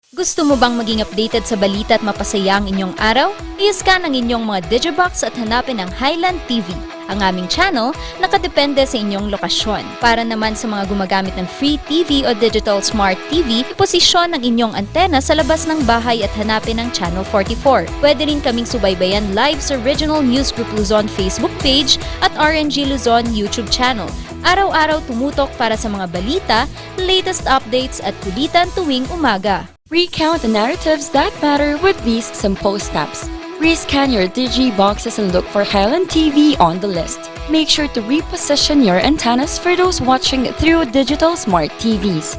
Gusto mo bang maging updated sa balita at mapasaya ang inyong araw? I-scan ang inyong mga Digibox at hanapin ang Highland TV. Ang aming channel nakadepende sa inyong lokasyon. Para naman sa mga gumagamit ng free TV o digital smart TV, iposisyon ang inyong antena sa labas ng bahay at hanapin ang Channel 44. Pwede rin kaming subaybayan live sa Regional News Group Luzon Facebook page at RNG Luzon YouTube channel. Araw-araw tumutok para sa mga balita, latest updates at kulitan tuwing umaga. Recount the narratives that matter with these simple steps. Rescan your Digiboxes and look for Highland TV on the list. Make sure to reposition your antennas for those watching through digital smart TVs.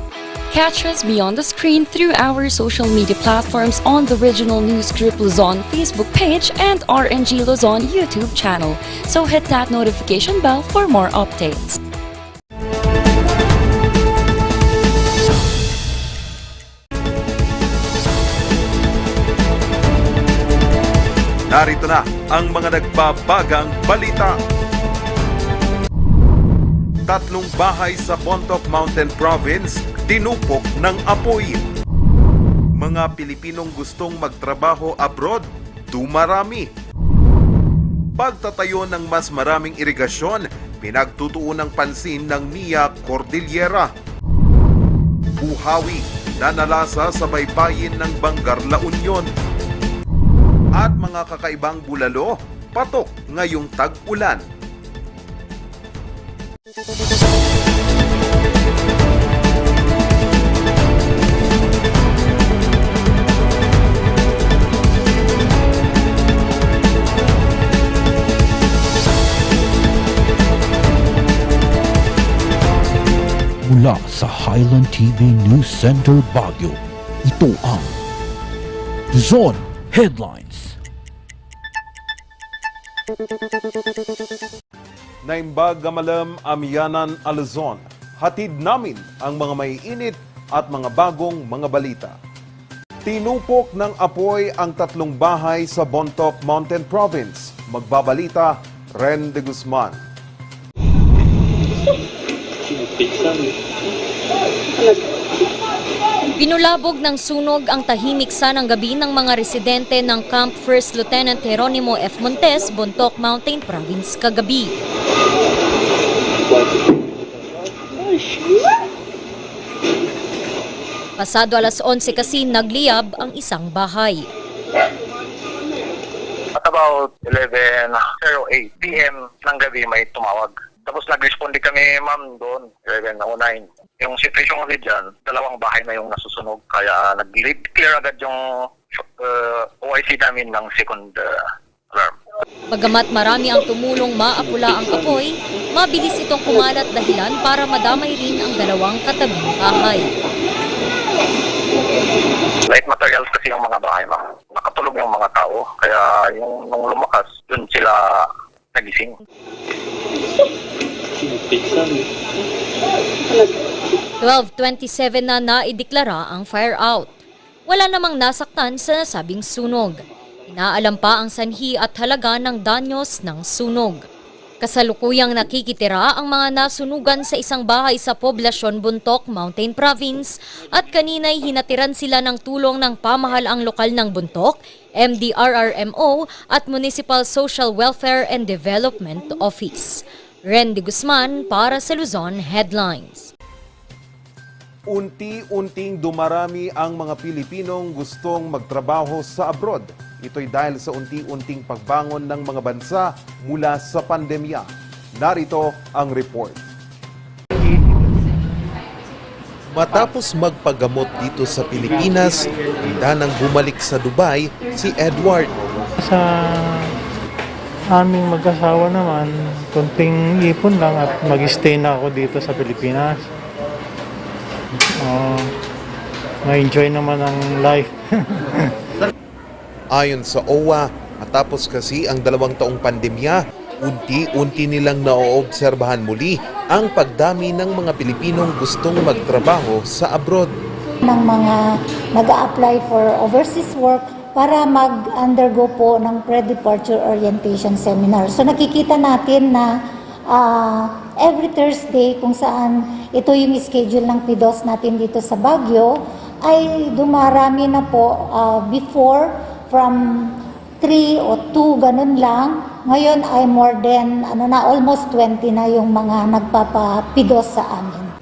Catch us beyond the screen through our social media platforms on the Regional News Group Luzon Facebook page and RNG Luzon YouTube channel. So hit that notification bell for more updates. Narito na ang mga nagbabagang balita. Tatlong bahay sa Bontoc Mountain Province tinupok ng apoy. Mga Pilipinong gustong magtrabaho abroad, dumarami. Pagtatayo ng mas maraming irigasyon, pinagtutuon ng pansin ng NIA Cordillera. Buhawi, nanalasa sa baybayin ng Bangar La Union. At mga kakaibang bulalo, patok ngayong tag-ulan. Mula sa Highland TV News Center Baguio, ito ang Luzon Headlines. Naimbag Gamalam Amianan Aluzon, hatid namin ang mga maiinit at mga bagong mga balita. Tinupok ng apoy ang tatlong bahay sa Bontoc Mountain Province. Magbabalita, Ren de Guzman. Binulabog ng sunog ang tahimik sanang gabi ng mga residente ng Camp 1st Lieutenant Jeronimo F. Montes, Bontoc Mountain Province kagabi. Pasado alas 11 kasi nagliyab ang isang bahay. At about 11:08 p.m. ng gabi may tumawag. Tapos nag-responde kami, ma'am, doon, 11:09. Yung situation ulit dyan, dalawang bahay na yung nasusunog. Kaya nag-clear agad yung OIC namin ng second alarm. Bagamat marami ang tumulong maapula ang apoy, mabilis itong kumalat dahilan para madamay rin ang dalawang katabing bahay. Light materials kasi yung mga bahay, ma'am. Nakatulog yung mga tao. Kaya yung nung lumakas, dun sila nagising. 12:27 na naideklara ang fire out. Wala namang nasaktan sa nasabing sunog. Inaalam pa ang sanhi at halaga ng danyos ng sunog. Kasalukuyang nakikitira ang mga nasunugan sa isang bahay sa poblasyon Bontoc Mountain Province at kanina'y hinatiran sila ng tulong ng pamahalaang lokal ng Bontoc, MDRRMO at Municipal Social Welfare and Development Office. Ren de Guzman para sa Luzon Headlines. Unti-unting dumarami ang mga Pilipinong gustong magtrabaho sa abroad. Ito'y dahil sa unti-unting pagbangon ng mga bansa mula sa pandemya. Narito ang report. Matapos magpagamot dito sa Pilipinas, handa nang bumalik sa Dubai si Edward. Sa aming mag-asawa naman, kunting ipon lang at mag-stay na ako dito sa Pilipinas. Ma-enjoy naman ang life. Ayon sa OWA, matapos kasi ang 2 taong pandemya, unti-unti nilang naoobserbahan muli ang pagdami ng mga Pilipinong gustong magtrabaho sa abroad. Ng mga nag-a-apply for overseas work para mag-undergo po ng pre-departure orientation seminar. So nakikita natin na every Thursday kung saan ito yung schedule ng PIDOS natin dito sa Baguio, ay dumarami na po. Before, from 3 o 2, ganun lang. Ngayon ay more than, almost 20 na yung mga nagpapapidos sa amin.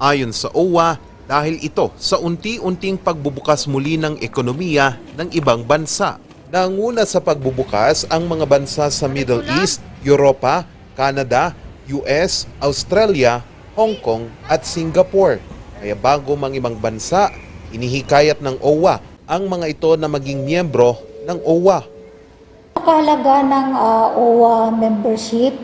Ayon sa OWA, dahil ito sa unti-unting pagbubukas muli ng ekonomiya ng ibang bansa. Nanguna sa pagbubukas ang mga bansa sa Middle East, Europa, Canada, US, Australia, Hong Kong at Singapore. Kaya bago mang ibang bansa, inihikayat ng OWA ang mga ito na maging miyembro ng OWA. Kahalaga ng OWA membership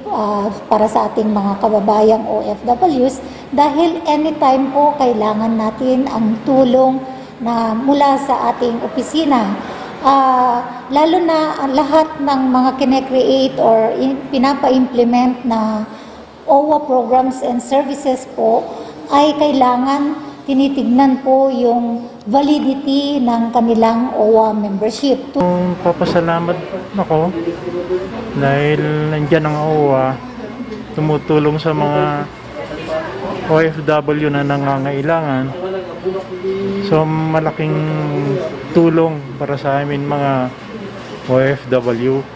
para sa ating mga kababayang OFWs dahil anytime po kailangan natin ang tulong na mula sa ating opisina. Lalo na lahat ng mga kine-create or pinapa-implement na OWA programs and services po ay kailangan tinitignan po yung validity ng kanilang OWA membership. Papasalamat ako dahil nandyan ang OWA tumutulong sa mga OFW na nangangailangan. So malaking tulong para sa amin mga OFW.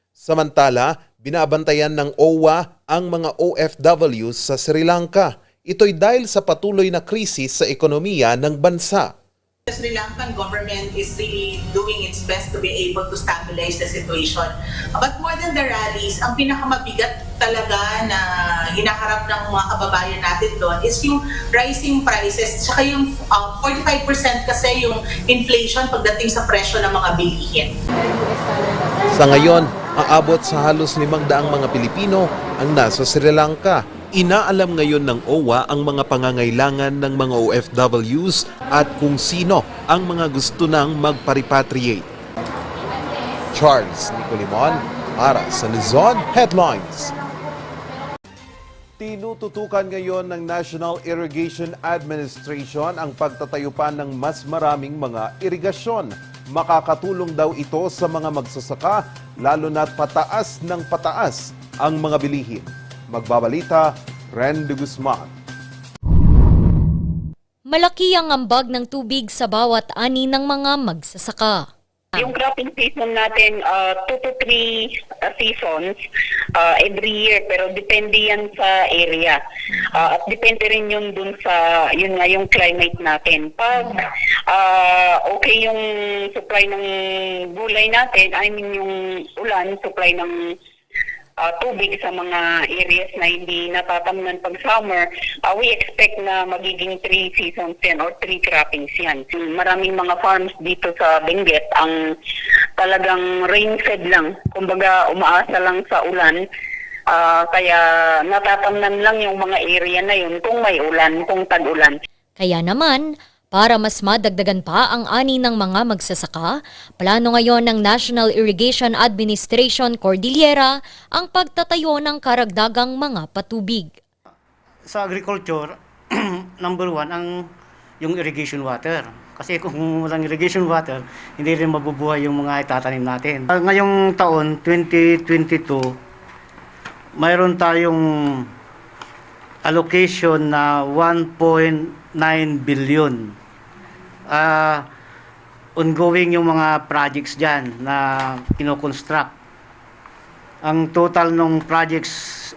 Samantala, binabantayan ng OWA ang mga OFW sa Sri Lanka. Ito'y dahil sa patuloy na krisis sa ekonomiya ng bansa. The Sri Lankan government is really doing its best to be able to stabilize the situation. But more than the rallies, ang pinakamabigat talaga na hinaharap ng mga kababayan natin doon is yung rising prices, tsaka yung 45% kasi yung inflation pagdating sa presyo ng mga bilihin. Sa ngayon, aabot sa halos 500 mga Pilipino ang nasa Sri Lanka. Inaalam ngayon ng OWA ang mga pangangailangan ng mga OFWs at kung sino ang mga gusto nang magpa-repatriate. Charles Nicolimon para sa Luzon Headlines. Tinututukan ngayon ng National Irrigation Administration ang pagtatayo pa ng mas maraming mga irigasyon. Makakatulong daw ito sa mga magsasaka, lalo na't pataas ng pataas ang mga bilihin. Magbabalita, Ren de Guzman. Malaki ang ambag ng tubig sa bawat ani ng mga magsasaka. Yung cropping season natin, 2 to 3 seasons every year, pero depende yan sa area. At depende rin yun dun sa, yun nga, yung climate natin. Pag okay yung supply ng gulay natin, I mean yung ulan, supply ng tubig sa mga areas na hindi natatamnan pag summer, we expect na magiging 3 seasons yan or 3 croppings yan. Maraming mga farms dito sa Benguet ang talagang rain-fed lang. Kumbaga umaasa lang sa ulan. Kaya natatamnan lang yung mga area na yun kung may ulan, kung tag-ulan. Kaya naman, para mas madagdagan pa ang ani ng mga magsasaka, plano ngayon ng National Irrigation Administration Cordillera ang pagtatayo ng karagdagang mga patubig. Sa agriculture, number 1 yung irrigation water. Kasi kung walang irrigation water, hindi rin mabubuhay yung mga itatanim natin. Ngayong taon, 2022, mayroon tayong allocation na 1.9 billion. Ongoing yung mga projects dyan na kinoconstruct. Ang total ng projects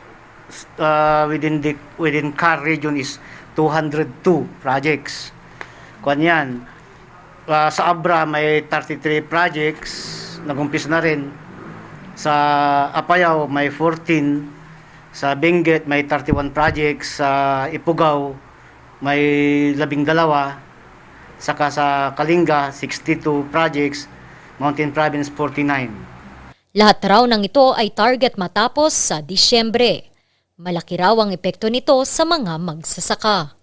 within CAR region is 202 projects. Kuwan yan. Sa Abra may 33 projects, nag-umpis na rin. Sa Apayao may 14. Sa Benguet may 31 projects. Sa Ifugao may 12. Saka sa Kalinga, 62 projects, Mountain Province, 49. Lahat raw ng ito ay target matapos sa Disyembre. Malaki raw ang epekto nito sa mga magsasaka.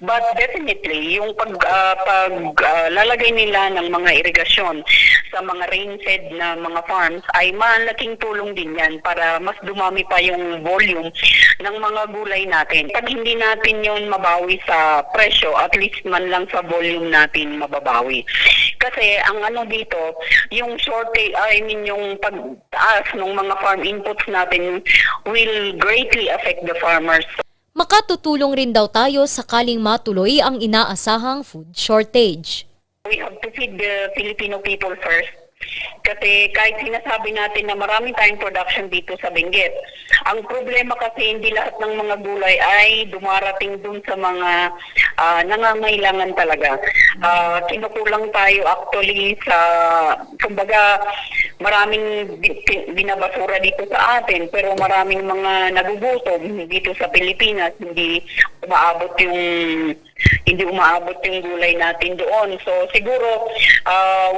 But definitely, yung paglalagay nila ng mga irigasyon sa mga rain-fed na mga farms ay malaking tulong din yan para mas dumami pa yung volume ng mga gulay natin. Pag hindi natin yun mabawi sa presyo, at least man lang sa volume natin mababawi. Kasi ang ano dito, yung shortage, yung pagtaas ng mga farm inputs natin will greatly affect the farmers. Makatutulong rin daw tayo sakaling matuloy ang inaasahang food shortage. We have to feed the Filipino people first. Kasi kahit sinasabi natin na maraming tayong production dito sa Benguet, ang problema kasi hindi lahat ng mga gulay ay dumarating dun sa mga nangangailangan talaga. Kinukulang tayo actually sa, kumbaga, maraming binabasura dito sa atin, pero maraming mga nagugutom dito sa Pilipinas, hindi umaabot yung gulay natin doon. So siguro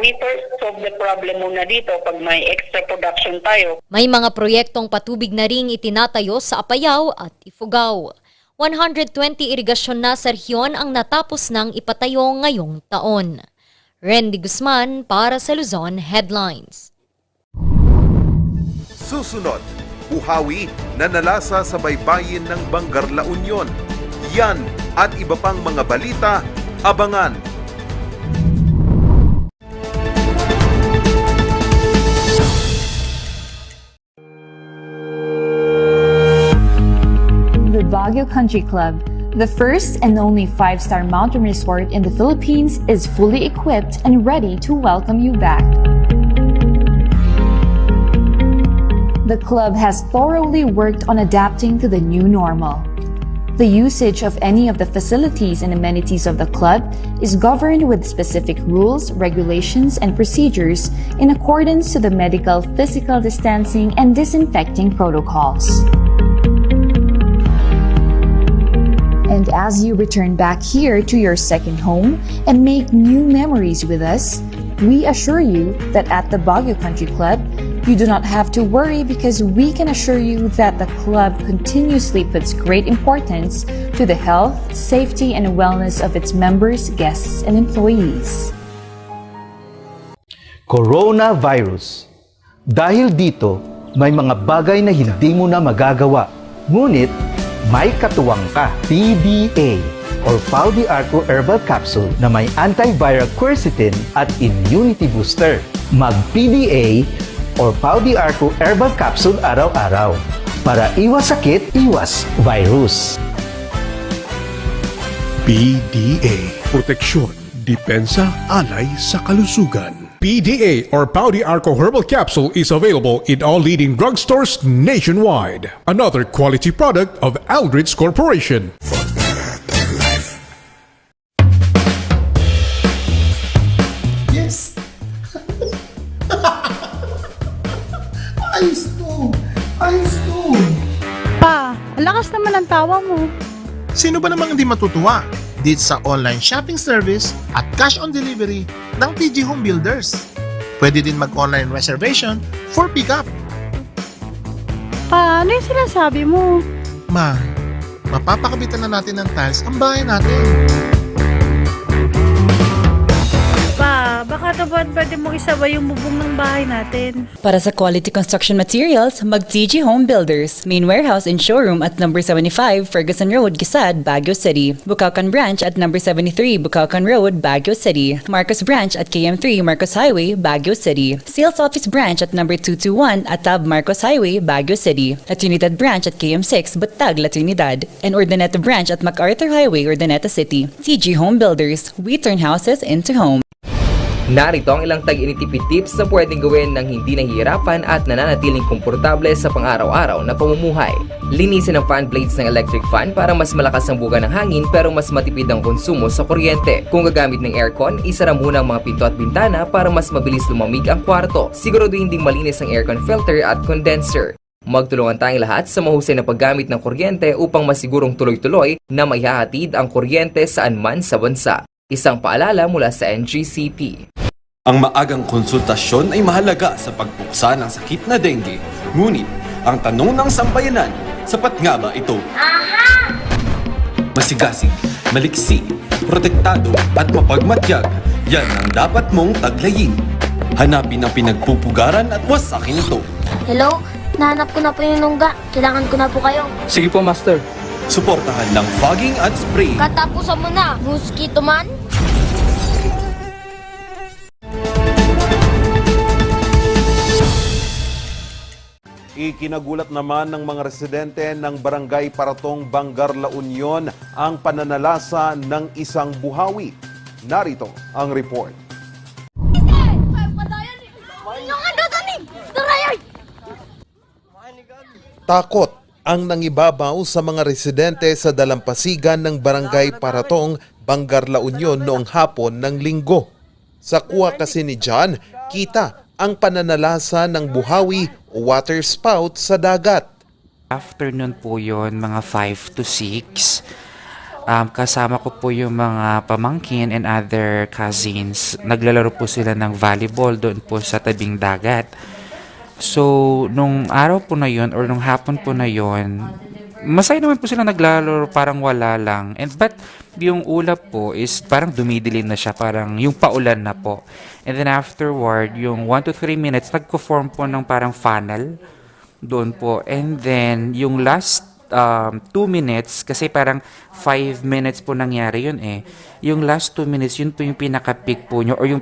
we first solve the problem muna dito pag may extra production tayo. May mga proyektong patubig na ring itinatayo sa Apayao at Ifugao. 120 irigasyon na sa rehiyon ang natapos ng ipatayo ngayong taon. Randy Guzman para sa Luzon Headlines. Susunod, buhawi na nalasa sa baybayin ng Bangar La Union. Yan at iba pang mga balita, abangan. The Baguio Country Club, the first and only 5-star mountain resort in the Philippines, is fully equipped and ready to welcome you back. The club has thoroughly worked on adapting to the new normal. The usage of any of the facilities and amenities of the club is governed with specific rules, regulations, and procedures in accordance to the medical, physical distancing, and disinfecting protocols. And as you return back here to your second home and make new memories with us, we assure you that at the Baguio Country Club, you do not have to worry because we can assure you that the club continuously puts great importance to the health, safety, and wellness of its members, guests, and employees. Coronavirus. Dahil dito, may mga bagay na hindi mo na magagawa. Ngunit, may katuwang ka. PDA or Pau de Arco Herbal Capsule na may antiviral quercetin at immunity booster. Mag-PDA or Pau de Arco Herbal Capsule araw-araw para iwas sakit, iwas virus. PDA. Proteksyon, depensa, alay sa kalusugan. PDA or Pau de Arco Herbal Capsule is available in all leading drugstores nationwide. Another quality product of Aldrich Corporation. Yes! Ayos to! Ayos to! Pa, ang lakas naman ang tawa mo. Sino ba namang hindi matutuwa dito sa online shopping service at cash on delivery ng TG Home Builders? Pwede din mag-online reservation for pickup. Pa, ano yung sinasabi mo? Ma, mapapakabitan na natin ng tiles ang bahay natin. Pa, baka naman pwede mong isabay yung bubong ng bahay natin. Para sa quality construction materials, mag-TG Home Builders. Main warehouse and showroom at number 75 Ferguson Road, Gisad, Baguio City. Bucaucan Branch at number 73 Bucaucan Road, Baguio City. Marcos Branch at KM3 Marcos Highway, Baguio City. Sales Office Branch at number 221 at Tab Marcos Highway, Baguio City. La Trinidad Branch at KM6 Batag, La Trinidad. And Urdaneta Branch at MacArthur Highway, Urdaneta City. TG Home Builders. We turn houses into home. Narito ang ilang tag-initipid tips na pwedeng gawin ng hindi nahihirapan at nananatiling komportable sa pang-araw-araw na pamumuhay. Linisin ang fan blades ng electric fan para mas malakas ang buga ng hangin pero mas matipid ang konsumo sa kuryente. Kung gagamit ng aircon, isara muna ang mga pinto at bintana para mas mabilis lumamig ang kwarto. Siguraduhin ding malinis ang aircon filter at condenser. Magtulungan tayong lahat sa mahusay na paggamit ng kuryente upang masigurong tuloy-tuloy na maihahatid ang kuryente saan man sa bansa. Isang paalala mula sa NGCP. Ang maagang konsultasyon ay mahalaga sa pagpuksa ng sakit na dengue. Ngunit, ang tanong ng sambayanan, sapat nga ba ito? Aha! Masigasig, maliksi, protektado at mapagmatyag, yan ang dapat mong taglayin. Hanapin ang pinagpupugaran at wasakin ito. Hello? Nahanap ko na po yung nungga. Kailangan ko na po kayo. Sige po, Master. Suportahan ng fogging at spray. Katapusan mo na, mosquito man. Ikinagulat naman ng mga residente ng Barangay Paratong, Bangar, La Union ang pananalasa ng isang buhawi. Narito ang report. Takot ang nangibabaw sa mga residente sa dalampasigan ng Barangay Paratong, Bangar, La Union noong hapon ng Linggo. Sa kuha kasi ni John, kita ang pananalasa ng buhawi o water spout sa dagat. Afternoon po yon, mga 5 to 6. Kasama ko po yung mga pamangkin and other cousins. Naglalaro po sila ng volleyball doon po sa tabing dagat. So, nung araw po na yon or nung hapon po na yon, masaya naman po sila naglalaro, parang wala lang. But yung ulap po is parang dumidilim na siya, parang yung paulan na po. And then afterward, yung 1 to 3 minutes, nagko-form po ng parang funnel doon po. And then, yung last 2 minutes, kasi parang 5 minutes po nangyari yun eh. Yung last 2 minutes, yun po yung pinaka-peak po nyo or yung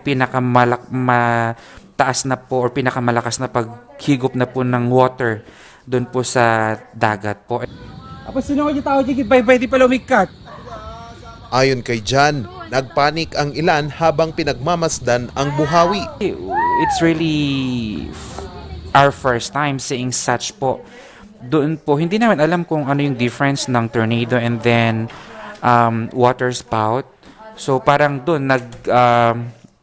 taas na po or pinakamalakas na paghigop na po ng water doon po sa dagat po. Apa sino ko tao dyan, pwede pala umikat. Ayon kay John, nagpanik ang ilan habang pinagmamasdan ang buhawi. It's really our first time seeing such po. Doon po, hindi namin alam kung ano yung difference ng tornado and then water spout. So parang doon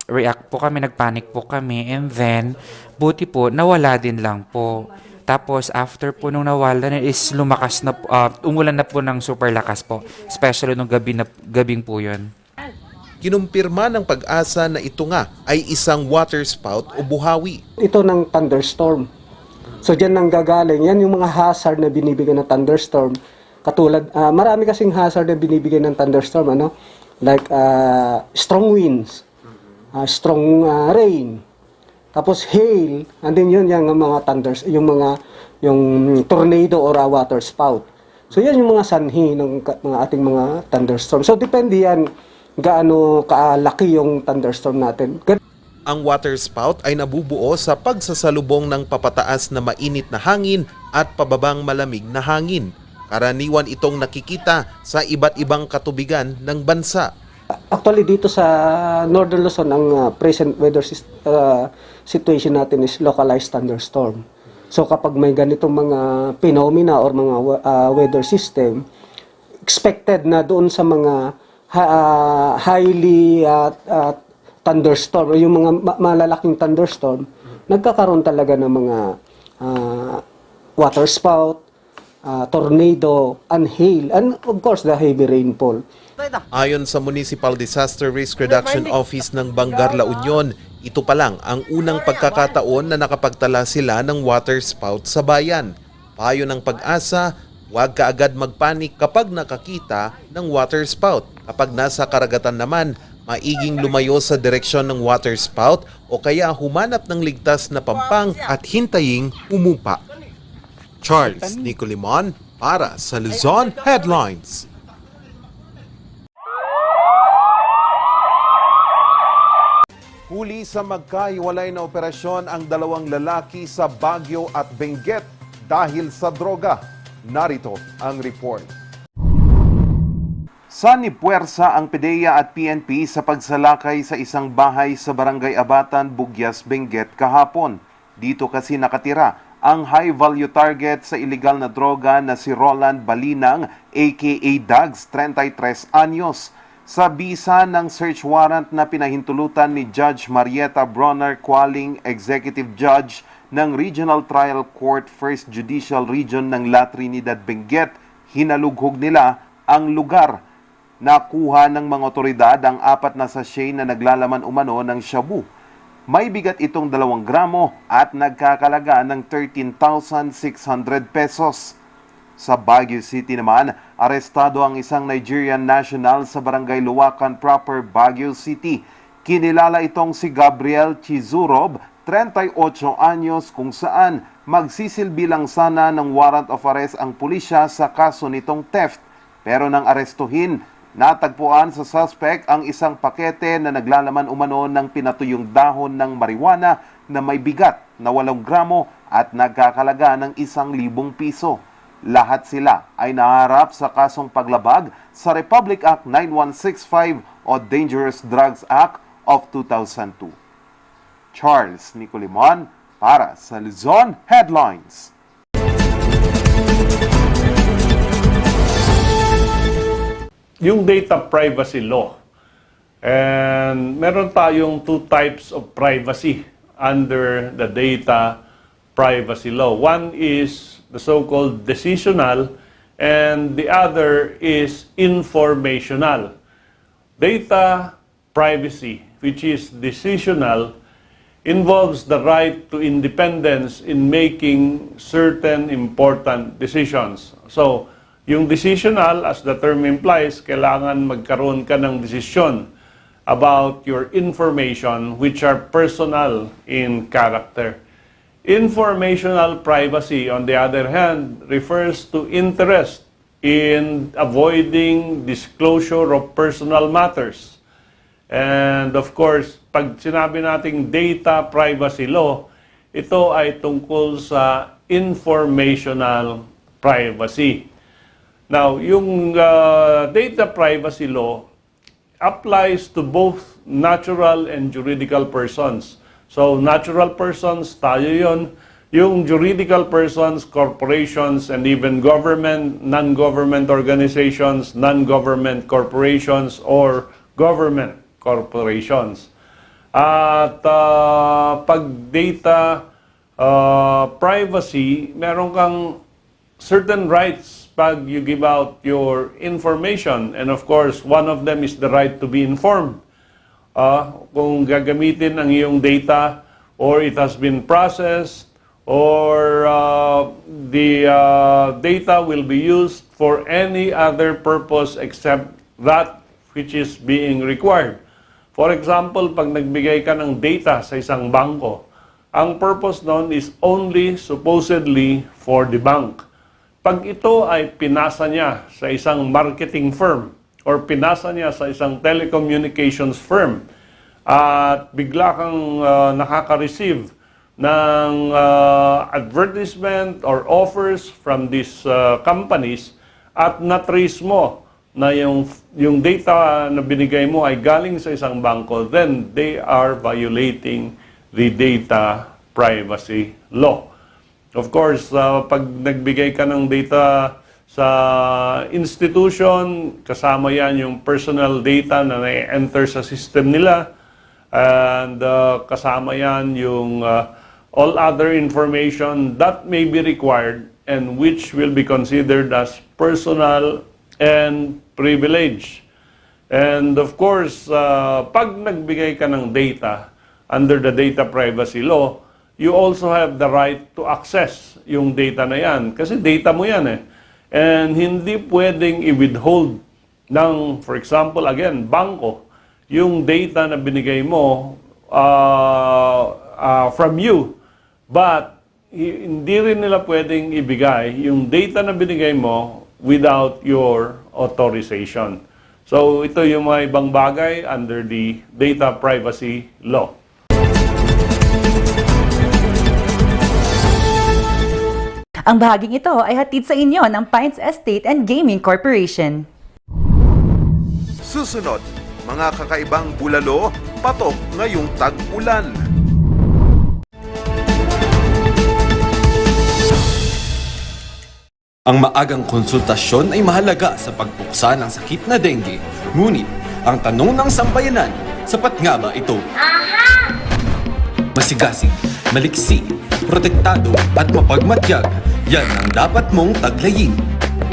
react po kami, nagpanic po kami, and then buti po nawala din lang po. Tapos after po nung nawala na is lumakas na umulan na po ng super lakas po, especially nung gabing po yun. Kinumpirma ng Pag-asa na ito nga ay isang water spout o buhawi. Ito ng thunderstorm. So dyan nang gagaling, yan yung mga hazard na binibigyan ng thunderstorm. Katulad, marami kasing hazard na binibigyan ng thunderstorm, like strong winds, strong rain, tapos hail, and then yun yung mga thunders, yung tornado or water spout. So yan yung mga sanhi ng mga ating mga thunderstorm. So depende yan gaano kalaki yung thunderstorm natin. Ang water spout ay nabubuo sa pagsasalubong ng papataas na mainit na hangin at pababang malamig na hangin. Karaniwan itong nakikita sa iba't ibang katubigan ng bansa. Actually dito sa Northern Luzon, ang present weather situation natin is localized thunderstorm. So kapag may ganitong mga phenomena or mga weather system, expected na doon sa mga highly thunderstorm, yung mga malalaking thunderstorm, nagkakaroon talaga ng mga water spout, tornado, and hail, and of course the heavy rainfall. Ayon sa Municipal Disaster Risk Reduction Office ng Bangar, La Union, ito pa lang ang unang pagkakataon na nakapagtala sila ng water spout sa bayan. Payo ng Pag-asa, huwag kaagad magpanik kapag nakakita ng water spout. Kapag nasa karagatan naman, maiging lumayo sa direksyon ng water spout o kaya humanap ng ligtas na pampang at hintaying umupa. Charles Nicolimon para sa Luzon Headlines. Huli sa magkahiwalay na operasyon ang dalawang lalaki sa Baguio at Benguet dahil sa droga. Narito ang report. Sanipuwersa ang PDEA at PNP sa pagsalakay sa isang bahay sa Barangay Abatan, Bugyas, Benguet kahapon. Dito kasi nakatira ang high-value target sa illegal na droga na si Roland Balinang aka Dags, 33 anyos. Sa bisa ng search warrant na pinahintulutan ni Judge Marieta Bronner Qualing, Executive Judge ng Regional Trial Court 1st Judicial Region ng La Trinidad, Benguet, hinalughog nila ang lugar. Nakuha ng mga otoridad ang 4 na sachet na naglalaman umano ng shabu. May bigat itong 2 gramo at nagkakalaga ng 13,600 pesos. Sa Baguio City naman, arestado ang isang Nigerian national sa Barangay Luwakan Proper, Baguio City. Kinilala itong si Gabriel Chizurob, 38 anyos, kung saan magsisilbi lang sana ng warrant of arrest ang pulisya sa kaso nitong theft. Pero nang arestuhin, Natagpuan sa suspect ang isang pakete na naglalaman umano ng pinatuyong dahon ng marijuana na may bigat na 8 gramo at nagkakalaga ng 1,000 piso. Lahat sila ay naharap sa kasong paglabag sa Republic Act 9165 o Dangerous Drugs Act of 2002. Charles Nicolimon para sa Luzon Headlines. Yung data privacy law. And meron tayong 2 types of privacy under the data privacy law. One is the so-called decisional and the other is informational. Data privacy, which is decisional, involves the right to independence in making certain important decisions. So, yung decisional, as the term implies, kailangan magkaroon ka ng desisyon about your information which are personal in character. Informational privacy, on the other hand, refers to interest in avoiding disclosure of personal matters. And of course, pag sinabi nating data privacy law, ito ay tungkol sa informational privacy. Now, yung data privacy law applies to both natural and juridical persons. So, natural persons, tayo yun. Yung juridical persons, corporations, and even government, non-government organizations, non-government corporations, or government corporations. At pag data privacy, meron kang certain rights pag you give out your information. And of course, one of them is the right to be informed. Kung gagamitin ang iyong data or it has been processed or the data will be used for any other purpose except that which is being required. For example, pag nagbigay ka ng data sa isang bangko, ang purpose nun is only supposedly for the bank. Pag ito ay pinasa niya sa isang marketing firm or pinasa niya sa isang telecommunications firm at bigla kang nakaka-receive ng advertisement or offers from these companies at na-trace mo na yung data na binigay mo ay galing sa isang bangko, then they are violating the data privacy law. Of course, pag nagbigay ka ng data sa institution, kasama yan yung personal data na na-enter sa system nila, and kasama yan yung all other information that may be required and which will be considered as personal and privilege. And of course, pag nagbigay ka ng data under the data privacy law, you also have the right to access yung data na yan. Kasi data mo yan eh. And hindi pwedeng i-withhold ng, for example, again, bangko, yung data na binigay mo from you. But hindi rin nila pwedeng ibigay yung data na binigay mo without your authorization. So ito yung mga ibang bagay under the data privacy law. Ang bahaging ito ay hatid sa inyo ng Pines Estate and Gaming Corporation. Susunod, mga kakaibang bulalo, patok ngayong tag-ulan. Ang maagang konsultasyon ay mahalaga sa pagpuksa ng sakit na dengue. Ngunit, ang tanong ng sambayanan, sapat nga ba ito? Masigasig, maliksi, protektado at mapagmatyag, yan ang dapat mong taglayin.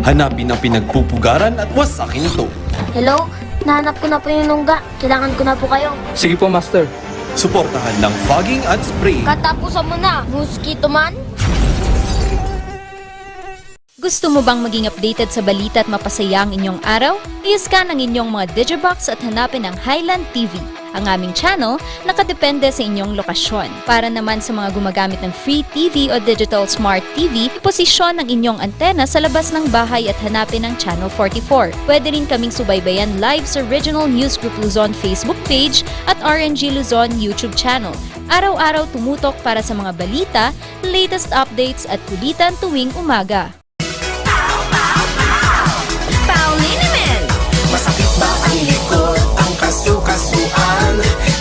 Hanapin ang pinagpupugaran at wasakin ito. Hello? Nahanap ko na po yung nungga. Kailangan ko na po kayo. Sige po, Master. Suportahan ng fogging at spray. Katapusan mo na, mosquito man. Gusto mo bang maging updated sa balita at mapasaya ang inyong araw? I-scan ang inyong mga Digibox at hanapin ang Highland TV. Ang aming channel nakadepende sa inyong lokasyon. Para naman sa mga gumagamit ng free TV o digital smart TV, iposisyon ang inyong antena sa labas ng bahay at hanapin ang Channel 44. Pwede rin kaming subaybayan live sa Regional News Group Luzon Facebook page at RNG Luzon YouTube channel. Araw-araw tumutok para sa mga balita, latest updates at kulitan tuwing umaga. Masakit ba ang likod, ang kasu-kasuan?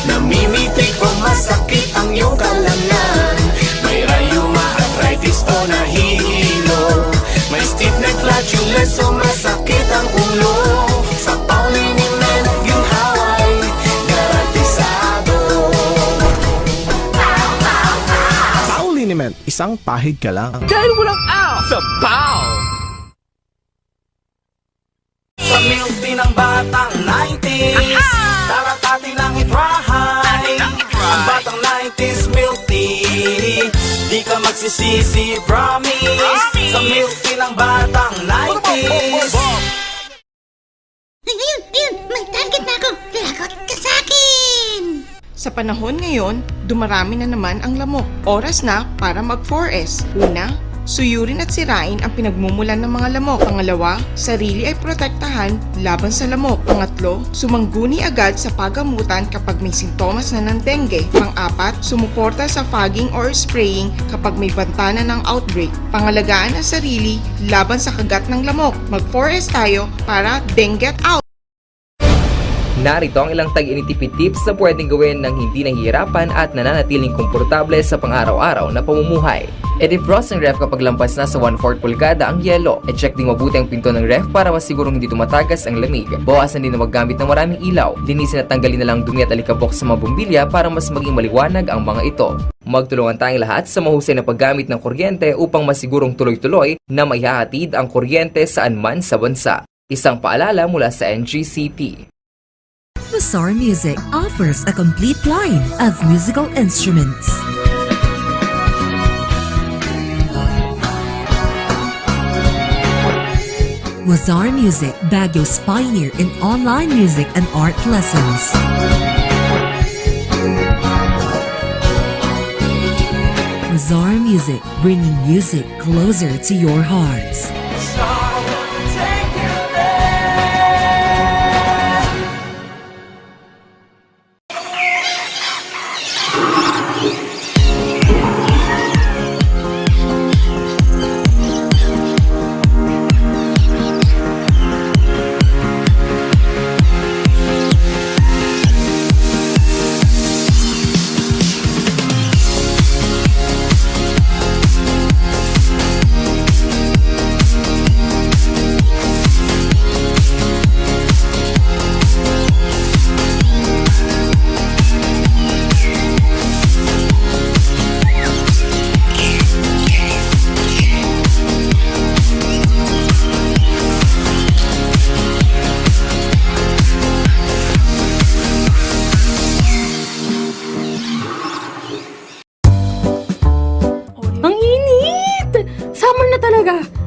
Namimitik o masakit ang iyong kalangan? May rayuma, arthritis o nahihilo? May stiff neck, flatulence o masakit ang ulo? Sa Pauliniment, ginhaway, garantisado. Pauliniment, isang pahid ka lang. Dahil walang out sa Pau! Sa milk tea ng batang 90s, taratatin ang itrahay. Ang batang 90s milk tea, di ka magsisisi, promise. Sa milk tea ng batang 90s. Ayun, may target na ako. Lagot ka sa akin! Sa panahon ngayon, dumarami na naman ang lamok. Oras na para mag-4S. Una, suyurin at sirain ang pinagmumulan ng mga lamok. Pangalawa, sarili ay protektahan laban sa lamok. Pangatlo, sumangguni agad sa pagamutan kapag may sintomas na ng dengue. Pang-apat, sumuporta sa fogging or spraying kapag may banta na ng outbreak. Pangalagaan ang sarili laban sa kagat ng lamok. Mag-4S tayo para dengue out! Narito ang ilang tag-initipid tips na pwedeng gawin ng hindi nahihirapan at nananatiling komportable sa pang-araw-araw na pamumuhay. I-defrost ang ref kapag lampas na sa 1/4 pulgada ang yelo. I-check ding mabuti ang pinto ng ref para masigurong hindi tumatagas ang lamig. Bawasan din na maggamit ng maraming ilaw. Linisin at tanggalin na lang dumi at alikabok sa mga bumbilya para mas maging maliwanag ang mga ito. Magtulungan tayong lahat sa mahusay na paggamit ng kuryente upang masigurong tuloy-tuloy na maihahatid ang kuryente saan man sa bansa. Isang paalala mula sa NGCP. Bazaar Music offers a complete line of musical instruments. Bazaar Music, Baguio's pioneer in online music and art lessons. Bazaar Music, bringing music closer to your hearts.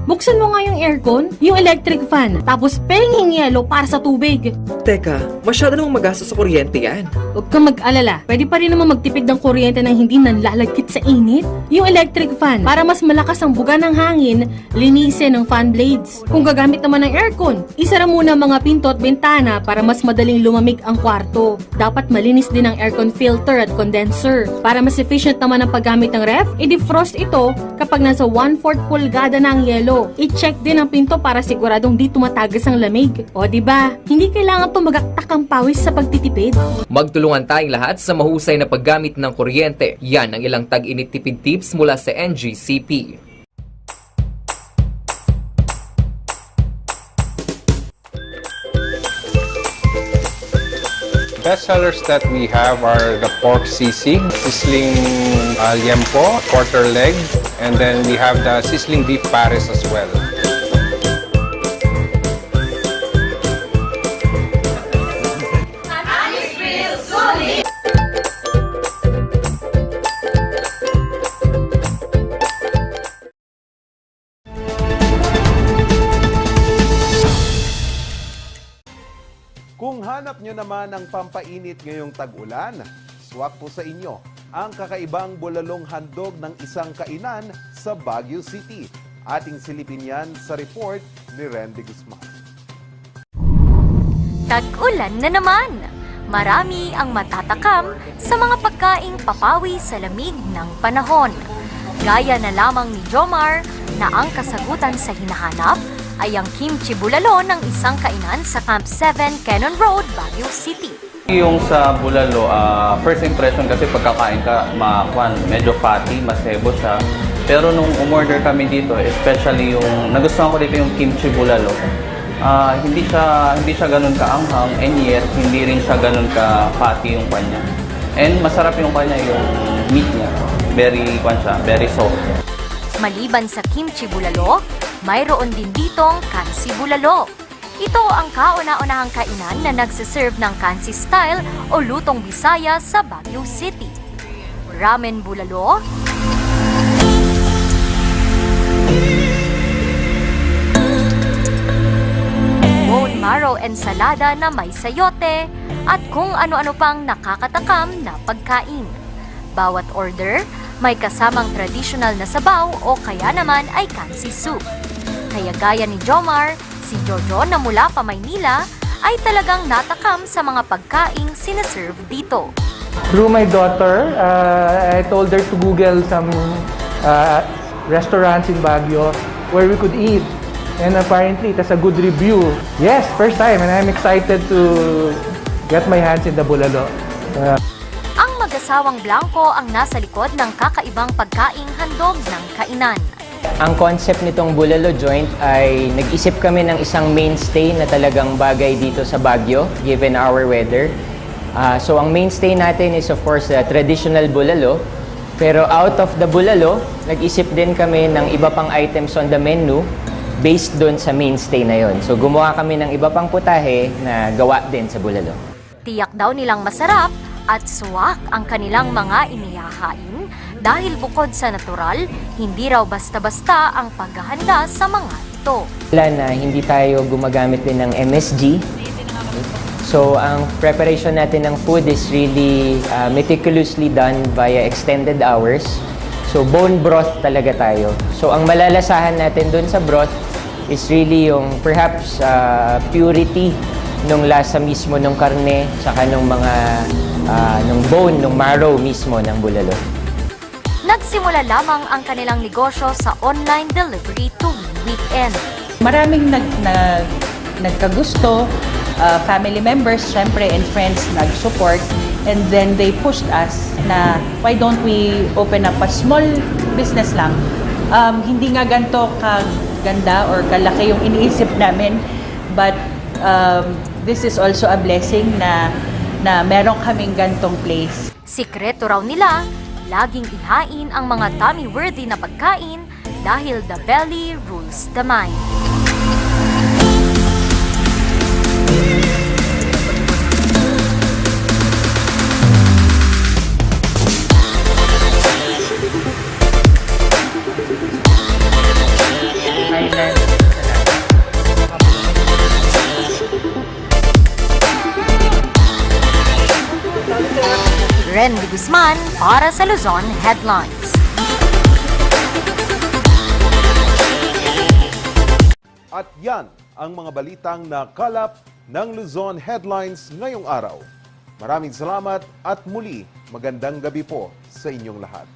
Buksan mo nga yung aircon, yung electric fan, tapos penging yelo para sa tubig. Teka, masyado namang magastos sa kuryente yan. Huwag kang mag-alala, pwede pa rin naman magtipid ng kuryente nang hindi nanlalagkit sa init. Yung electric fan, para mas malakas ang buga ng hangin, linisin ng fan blades. Kung gagamit naman ng aircon, isara muna mga pinto at bintana para mas madaling lumamig ang kwarto. Dapat malinis din ang aircon filter at condenser. Para mas efficient naman ang paggamit ng ref, i-defrost ito kapag nasa 1/4 pulgada na ang yelo. I-check din ang pinto para siguradong di tumatagas ang lamig. O diba, hindi kailangan tumagaktak ang pawis sa pagtitipid. Magtulungan tayong lahat sa mahusay na paggamit ng kuryente. Yan ang ilang tag-init-tipid tips mula sa NGCP. Best sellers that we have are the pork sisig, sizzling liempo, quarter leg, and then we have the sizzling beef pares as well. Hanap nyo naman ang pampainit ngayong tag-ulan? Swak po sa inyo ang kakaibang bulalong handog ng isang kainan sa Baguio City. Ating silipin yan sa report ni Randy Guzman. Tag-ulan na naman! Marami ang matatakam sa mga pagkaing papawi sa lamig ng panahon. Gaya na lamang ni Jomar na ang kasagutan sa hinahanap ay ang kimchi bulalo ng isang kainan sa Camp 7, Cannon Road, Baguio City. Yung sa bulalo, first impression kasi pagkakain ka, medyo fatty, masebo siya. Pero nung umorder kami dito, especially yung, nagustuhan ko dito yung kimchi bulalo. Hindi siya ganun kaanghang, and yet hindi rin siya ganun ka-fatty yung kanya. And masarap yung kanya, yung meat niya. Very soft. Maliban sa kimchi bulalo, mayroon din ditong kansi bulalo. Ito ang kauna-unahang kainan na nagsiserve ng kansi style o lutong Bisaya sa Baguio City. Ramen bulalo, bone marrow ensalada na may sayote, at kung ano-ano pang nakakatakam na pagkain. Bawat order, may kasamang traditional na sabaw o kaya naman ay kansi soup. Kaya gaya ni Jomar, si Jojo na mula pa Maynila ay talagang natakam sa mga pagkaing sinaserve dito. Through my daughter, I told her to Google some restaurants in Baguio where we could eat. And apparently, it has a good review. Yes, first time, and I'm excited to get my hands in the bulalo. Ang mag-asawang Blanco ang nasa likod ng kakaibang pagkaing handog ng kainan. Ang concept nitong bulalo joint ay nag-isip kami ng isang mainstay na talagang bagay dito sa Baguio, given our weather. So ang mainstay natin is of course traditional bulalo. Pero out of the bulalo, nag-isip din kami ng iba pang items on the menu based doon sa mainstay na yon. So gumawa kami ng iba pang putahe na gawa din sa bulalo. Tiyak daw nilang masarap at suwak ang kanilang mga inihahain dahil bukod sa natural, hindi raw basta-basta ang paghahanda sa mga ito. Wala na, hindi tayo gumagamit din ng MSG. So ang preparation natin ng food is really meticulously done via extended hours. So bone broth talaga tayo. So ang malalasahan natin dun sa broth is really yung perhaps purity nung lasa mismo ng karne, saka nung mga nung bone, nung marrow mismo ng bulalo. Nagsimula lamang ang kanilang negosyo sa online delivery tuwing weekend. Maraming nagkagusto, family members, syempre, and friends nag-support. And then they pushed us na why don't we open up a small business lang. Hindi nga ganito kaganda or kalaki yung iniisip namin, but this is also a blessing na meron kaming gantong place. Sikreto raw nila, laging ihain ang mga tummy-worthy na pagkain dahil the belly rules the mind. Randy Guzman para sa Luzon Headlines. At yan ang mga balitang nakalap ng Luzon Headlines ngayong araw. Maraming salamat at muli magandang gabi po sa inyong lahat.